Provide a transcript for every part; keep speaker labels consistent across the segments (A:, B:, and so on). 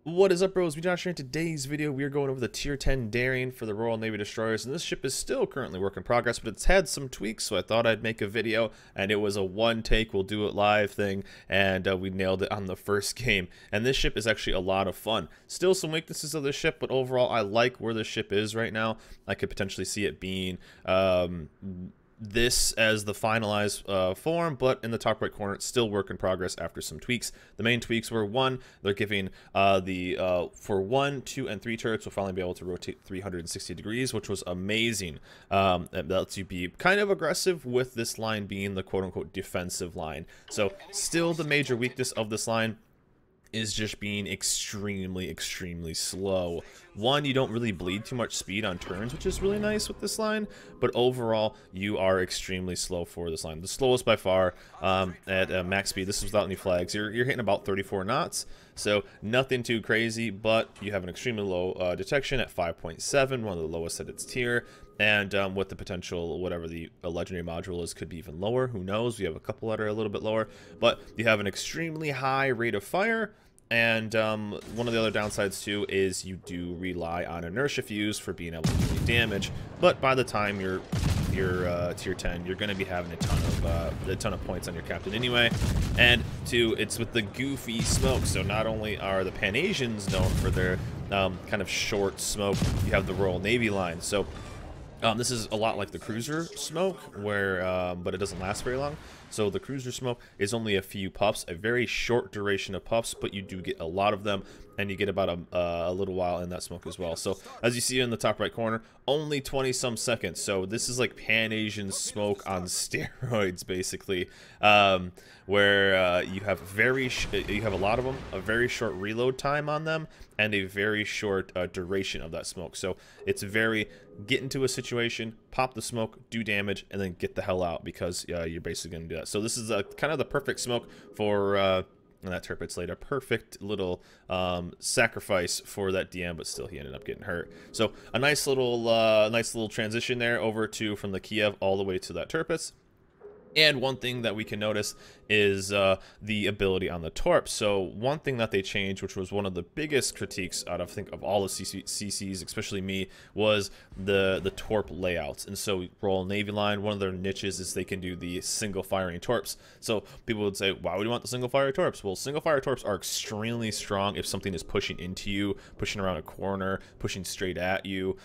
A: What is up, bros? We Josh here. In today's video, we are going over the Tier 10 Daring for the Royal Navy destroyers, and this ship is still currently work in progress, but it's had some tweaks, so I thought I'd make a video, and it was a one take, we'll do it live thing, and we nailed it on the first game. And this ship is actually a lot of fun. Still some weaknesses of this ship, but overall, I like where this ship is right now. I could potentially see it being this as the finalized form, but in the top right corner it's still work in progress after some tweaks. The main tweaks were, one, they're giving for 1, 2, and 3 turrets will finally be able to rotate 360 degrees, which was amazing. That lets you be kind of aggressive, with this line being the quote-unquote defensive line. So still the major weakness of this line is just being extremely slow. One, you don't really bleed too much speed on turns, which is really nice with this line, but overall you are extremely slow for this line. The slowest by far at max speed. This is without any flags. You're hitting about 34 knots, so nothing too crazy, but you have an extremely low detection at 5.7, one of the lowest at its tier. And with the potential, whatever the legendary module is, could be even lower. Who knows? We have a couple that are a little bit lower. But you have an extremely high rate of fire. And one of the other downsides, too, is you do rely on inertia fuse for being able to do damage. But by the time you're tier 10, you're going to be having a ton of points on your captain anyway. And two, it's with the goofy smoke. So not only are the Pan-Asians known for their kind of short smoke, you have the Royal Navy line. So this is a lot like the cruiser smoke, where but it doesn't last very long. So the cruiser smoke is only a few puffs, a very short duration of puffs, but you do get a lot of them, and you get about a little while in that smoke as well. So as you see in the top right corner, only 20-some seconds. So this is like Pan-Asian smoke on steroids, basically, where you have a lot of them, a very short reload time on them, and a very short duration of that smoke. So it's very get into a situation, pop the smoke, do damage, and then get the hell out, because you're basically going to do that. So this is kind of the perfect smoke for and that Turpitz laid a perfect little sacrifice for that DM, but still he ended up getting hurt. So a nice little transition there over to from the Kiev all the way to that Turpitz. And one thing that we can notice is the ability on the torp. So one thing that they changed, which was one of the biggest critiques out of, I think, of all the CCs, especially me, was the torp layouts. And so Royal Navy line, one of their niches is they can do the single firing torps. So people would say, why would you want the single fire torps? Well, single fire torps are extremely strong if something is pushing into you, pushing around a corner, pushing straight at you,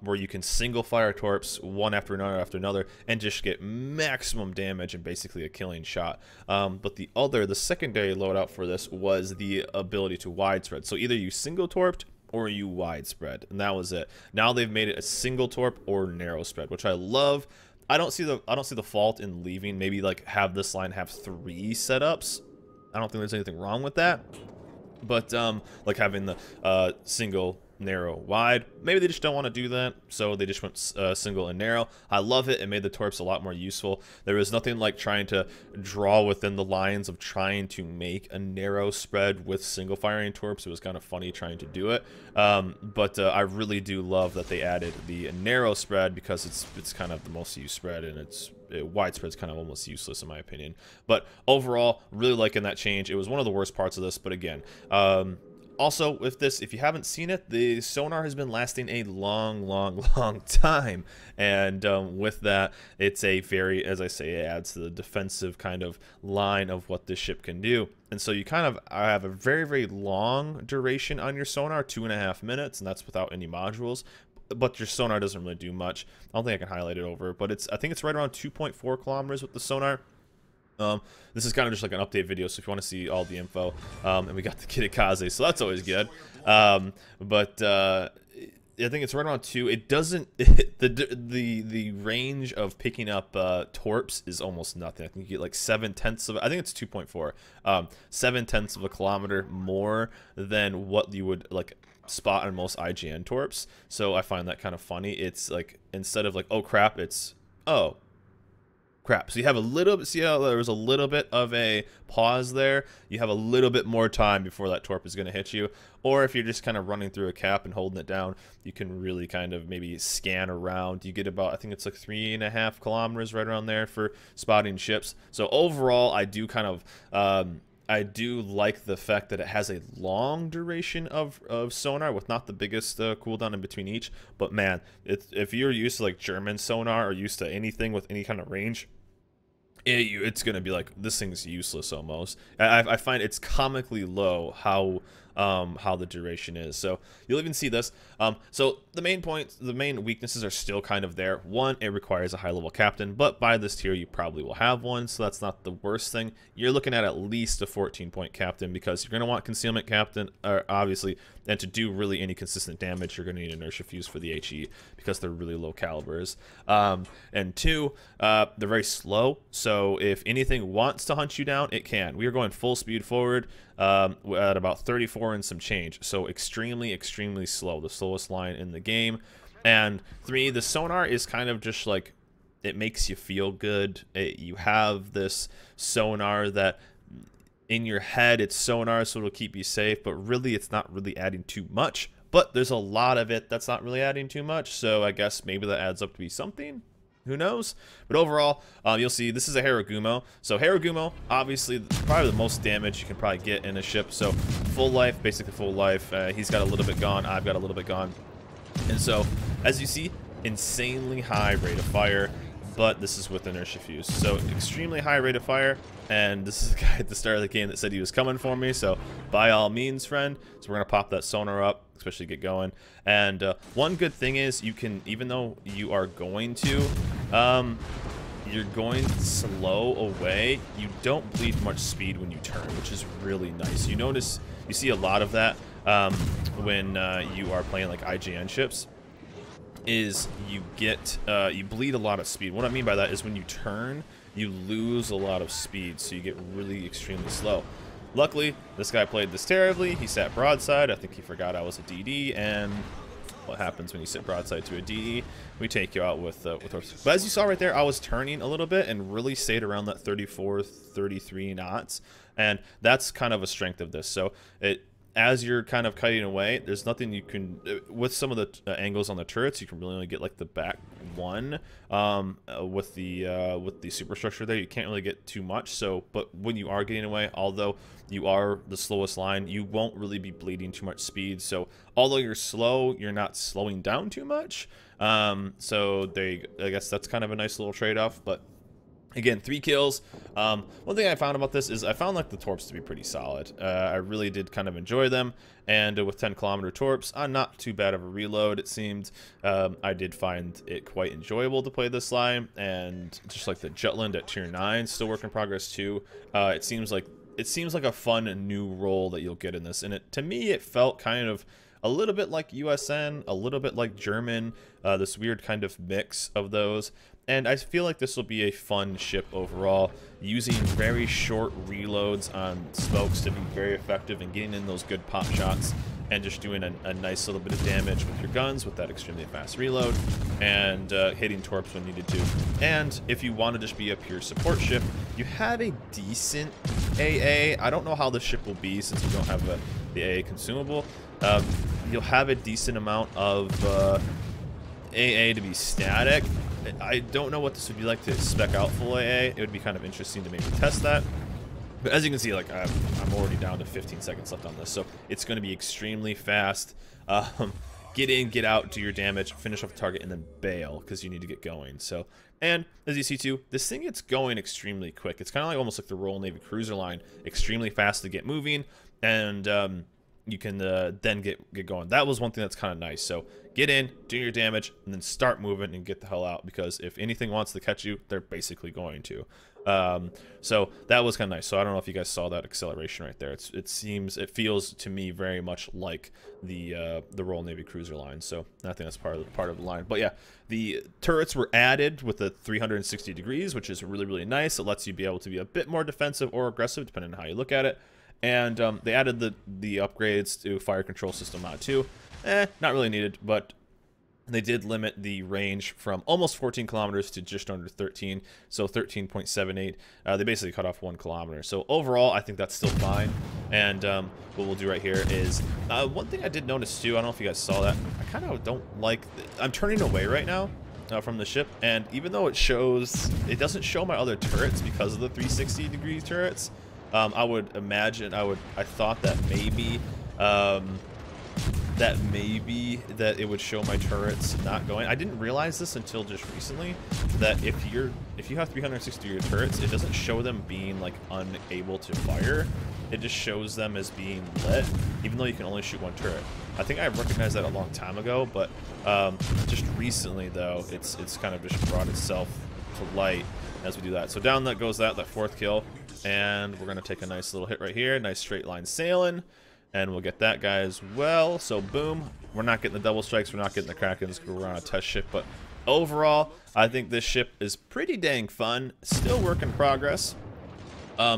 A: where you can single fire torps one after another and just get maximum damage and basically a killing shot. But the secondary loadout for this was the ability to widespread. So either you single torped or you widespread, and that was it. Now they've made it a single torp or narrow spread, which I love. I don't see the fault in leaving. Maybe like have this line have 3 setups. I don't think there's anything wrong with that. But like having the single, narrow, wide, maybe they just don't want to do that, so they just went single and narrow. I love it. It made the torps a lot more useful. There was nothing like trying to draw within the lines of trying to make a narrow spread with single firing torps. It was kind of funny trying to do it, but I really do love that they added the narrow spread, because it's kind of the most used spread, and widespread's kind of almost useless in my opinion. But overall, really liking that change. It was one of the worst parts of this, but again, also, with this, if you haven't seen it, the sonar has been lasting a long time. And with that, it's a very, as I say, it adds to the defensive kind of line of what this ship can do. And so you kind of have a very long duration on your sonar, 2.5 minutes, and that's without any modules. But your sonar doesn't really do much. I don't think I can highlight it over, but I think it's right around 2.4 kilometers with the sonar. This is kind of just like an update video, so if you want to see all the info, and we got the Kitakaze, so that's always good. But I think it's right around 2. It doesn't the range of picking up torps is almost nothing. I think you get like 7/10 of, I think it's 2.4, 7/10 of a kilometer more than what you would like spot on most IGN torps. So I find that kind of funny. It's like, instead of like, oh crap, it's oh crap. So you have a little bit, see how there was a little bit of a pause there? You have a little bit more time before that torp is going to hit you. Or if you're just kind of running through a cap and holding it down, you can really kind of maybe scan around. You get about, I think it's like 3.5 kilometers right around there for spotting ships. So overall, I do kind of I do like the fact that it has a long duration of sonar with not the biggest cooldown in between each. But man, if you're used to like German sonar or used to anything with any kind of range, it's gonna be like, this thing's useless almost. I find it's comically low how the duration is. So you'll even see this. So the main weaknesses are still kind of there. One, it requires a high level captain, but by this tier you probably will have one, so that's not the worst thing. You're looking at least a 14-point captain, because you're gonna want concealment captain, obviously, and to do really any consistent damage, you're gonna need inertia fuse for the HE, because they're really low calibers. And two, they're very slow, so if anything wants to hunt you down, it can. We are going full speed forward at about 34 and some change, so extremely slow, the slowest line in the game. And three, the sonar is kind of just like, it makes you feel good. You have this sonar that in your head it's sonar, so it'll keep you safe, but really it's not really adding too much. But there's a lot of it that's not really adding too much, so I guess maybe that adds up to be something. Who knows? But overall, you'll see this is a Haragumo. So Haragumo, obviously, probably the most damage you can probably get in a ship. So full life, basically full life. He's got a little bit gone. I've got a little bit gone. And so, as you see, insanely high rate of fire, but this is with inertia fuse. So extremely high rate of fire. And this is the guy at the start of the game that said he was coming for me. So by all means, friend. So we're going to pop that sonar up, especially get going. And one good thing is you can, even though you are going to, you're going slow away, you don't bleed much speed when you turn, which is really nice. You notice, you see a lot of that when you are playing like IGN ships, is you get, you bleed a lot of speed. What I mean by that is when you turn, you lose a lot of speed, so you get really extremely slow. Luckily, this guy played this terribly. He sat broadside. I think he forgot I was a DD, and what happens when you sit broadside to a DD? We take you out with horses. But as you saw right there, I was turning a little bit and really stayed around that 34, 33 knots, and that's kind of a strength of this. So as you're kind of cutting away, there's nothing you can, with some of the angles on the turrets, you can really only get like the back one with the superstructure there. You can't really get too much. So, but when you are getting away, although you are the slowest line, you won't really be bleeding too much speed. So although you're slow, you're not slowing down too much. So I guess that's kind of a nice little trade-off, but again, 3 kills. One thing I found about this is I found like the torps to be pretty solid. I really did kind of enjoy them, and with 10-kilometer torps, not too bad of a reload, it seemed. I did find it quite enjoyable to play this line, and just like the Jutland at tier 9, still work in progress too. It seems like a fun new role that you'll get in this, and to me it felt kind of a little bit like USN, a little bit like German, this weird kind of mix of those. And I feel like this will be a fun ship overall, using very short reloads on smokes to be very effective and getting in those good pop shots, and just doing a nice little bit of damage with your guns with that extremely fast reload, and hitting torps when needed to. And if you want to just be a pure support ship, you have a decent AA. I don't know how the ship will be since you don't have the AA consumable. You'll have a decent amount of AA to be static. I don't know what this would be like to spec out full AA. It would be kind of interesting to maybe test that. But as you can see, like I'm already down to 15 seconds left on this, so it's going to be extremely fast. Get in, get out, do your damage, finish off the target, and then bail because you need to get going. So, and as you see too, this thing gets going extremely quick. It's kind of like almost like the Royal Navy cruiser line, extremely fast to get moving, and you can then get going. That was one thing that's kind of nice. So get in, do your damage, and then start moving and get the hell out, because if anything wants to catch you, they're basically going to. So that was kind of nice. So I don't know if you guys saw that acceleration right there. It feels to me very much like the Royal Navy cruiser line. So I think that's part of the line. But yeah, the turrets were added with the 360 degrees, which is really, really nice. It lets you be able to be a bit more defensive or aggressive, depending on how you look at it. And they added the upgrades to fire control system mod 2. Not really needed, but they did limit the range from almost 14 kilometers to just under 13, so 13.78. They basically cut off 1 kilometer. So overall, I think that's still fine. And what we'll do right here is, one thing I did notice too, I don't know if you guys saw that, I kind of don't like, I'm turning away right now from the ship, and even though it doesn't show my other turrets because of the 360 degree turrets. I would imagine, I thought that maybe, that it would show my turrets not going. I didn't realize this until just recently, that if you have 360 your turrets, it doesn't show them being like unable to fire. It just shows them as being lit, even though you can only shoot one turret. I think I recognized that a long time ago, but just recently though, it's kind of just brought itself to light as we do that. So down that goes that 4th kill, and we're gonna take a nice little hit right here, nice straight line sailing, and we'll get that guy as well. So boom, we're not getting the double strikes, we're not getting the Krakens because we're on a test ship, but overall, I think this ship is pretty dang fun. Still work in progress.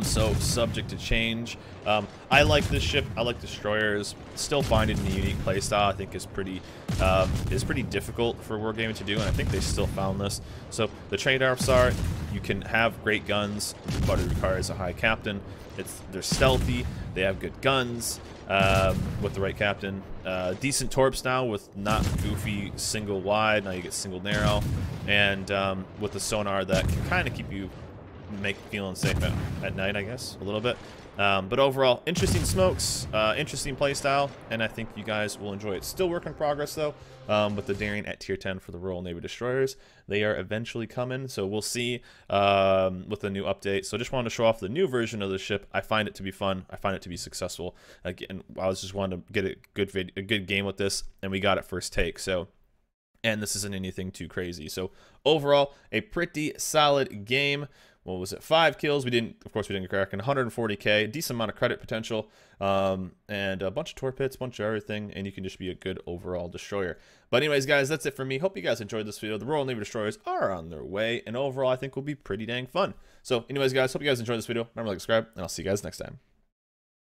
A: So subject to change. I like this ship. I like destroyers. Still finding the unique playstyle I think is pretty difficult for wargaming to do, and I think they still found this. So the trade-offs are you can have great guns, but it requires a high captain. They're stealthy. They have good guns with the right captain. Decent torps now with not goofy single wide. Now you get single narrow, and with the sonar that can kind of keep you feeling safe at night, I guess, a little bit. But overall, interesting smokes, interesting playstyle, and I think you guys will enjoy it. Still work in progress, though, with the daring at tier 10 for the Royal Navy destroyers. They are eventually coming, so we'll see with the new update. So just wanted to show off the new version of the ship. I find it to be fun. I find it to be successful. Again, I was just wanting to get a good game with this, and we got it first take. So. And this isn't anything too crazy. So overall, a pretty solid game. What was it? 5 kills. Of course, we didn't get Kraken. 140k, decent amount of credit potential, and a bunch of torpedoes, a bunch of everything, and you can just be a good overall destroyer. But anyways, guys, that's it for me. Hope you guys enjoyed this video. The Royal Navy destroyers are on their way, and overall, I think will be pretty dang fun. So anyways, guys, hope you guys enjoyed this video. Remember to like, subscribe, and I'll see you guys next time.